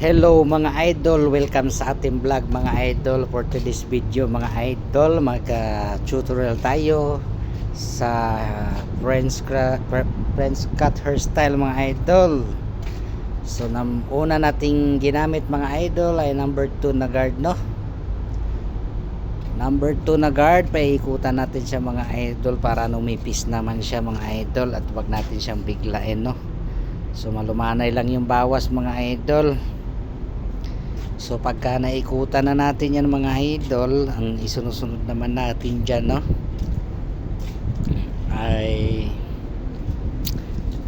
Hello mga idol, welcome sa ating vlog mga idol. For today's video mga idol, mag-tutorial tayo sa French cut hairstyle mga idol. So una nating ginamit mga idol ay number 2 na guard, no? Number 2 na guard, paikutan natin siya mga idol para numipis naman siya mga idol at wag natin siyang biglain, no? So malumanay lang yung bawas mga idol. So pagka naikutan na natin yan mga idol, ang isusunod naman natin dyan, no, ay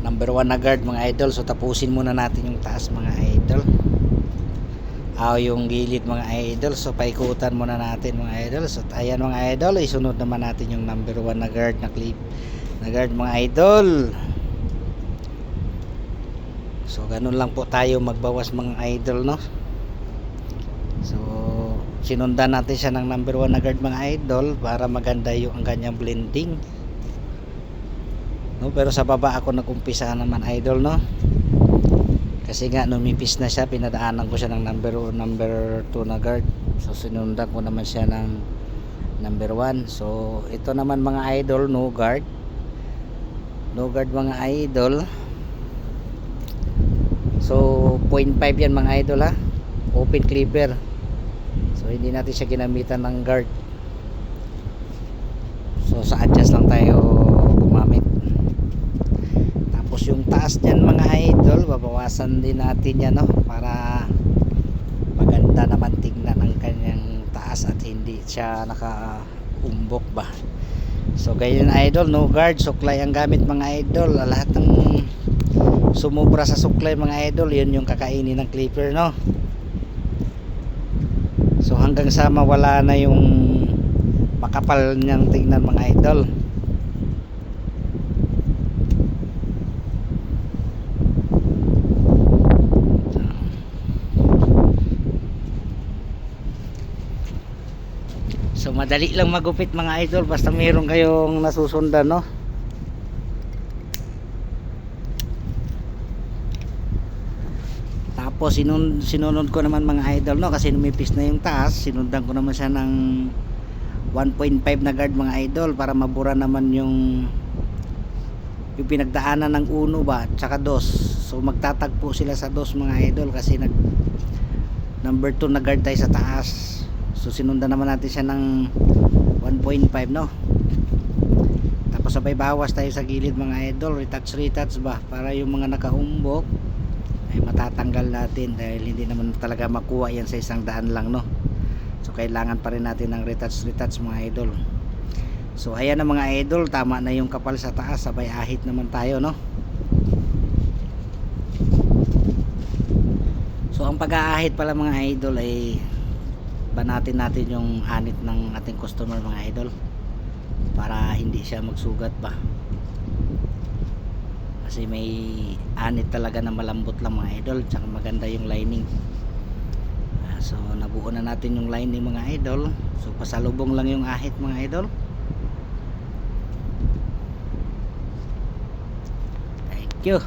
number 1 na guard mga idol. So tapusin muna natin yung taas mga idol, yung gilid mga idol. So paikutan muna natin mga idol. So ayan mga idol, isunod naman natin yung number 1 na guard na clip na guard mga idol. So ganun lang po tayo magbawas mga idol, no. So sinundan natin siya ng number 1 na guard mga idol para maganda yung ang kanyang blending, no. Pero sa baba ako nagumpisa naman idol, no, kasi nga numipis na siya, pinadaanan ko siya ng number 2 na guard. So sinundan ko naman siya ng number 1. So ito naman mga idol, no guard mga idol. So 0.5 yan mga idol, ha, open clipper. So hindi natin siya ginamitan ng guard. So sa adjust lang tayo gumamit. Tapos yung taas niyan mga idol, babawasan din natin yan, no, para maganda naman tignan ang kanyang taas at hindi siya nakaumbok ba. So ganyan idol, no guard, suklay ang gamit mga idol. Lahat ng sumubra sa suklay mga idol, yun yung kakainin ng clipper, no. So hanggang sa mawala na yung makapal niyang tingnan mga idol. So madali lang magupit mga idol basta mayroon kayong nasusundan, no. Tapos sinunod ko naman mga idol, no, kasi numipis na yung taas. Sinundan ko naman siya ng 1.5 na guard mga idol para mabura naman yung pinagdaanan ng 1 ba at saka 2. So magtatagpo sila sa 2 mga idol kasi number 2 na guard tayo sa taas. So sinundan naman natin siya ng 1.5, no. Tapos sabay bawas tayo sa gilid mga idol, retouch ba, para yung mga nakaumbok ay matatanggal natin dahil hindi naman talaga makuha yan sa isang daan lang, no. So kailangan pa rin natin ng retouch mga idol. So ayan na mga idol, tama na yung kapal sa taas, sabay ahit naman tayo, no. So ang pag-aahit pala mga idol ay banatin natin yung anit ng ating customer mga idol para hindi siya magsugat ba, kasi may anit talaga na malambot lang mga idol, tsaka maganda yung lining. So nabuo na natin yung lining mga idol. So pasalubong lang yung ahit mga idol. Thank you.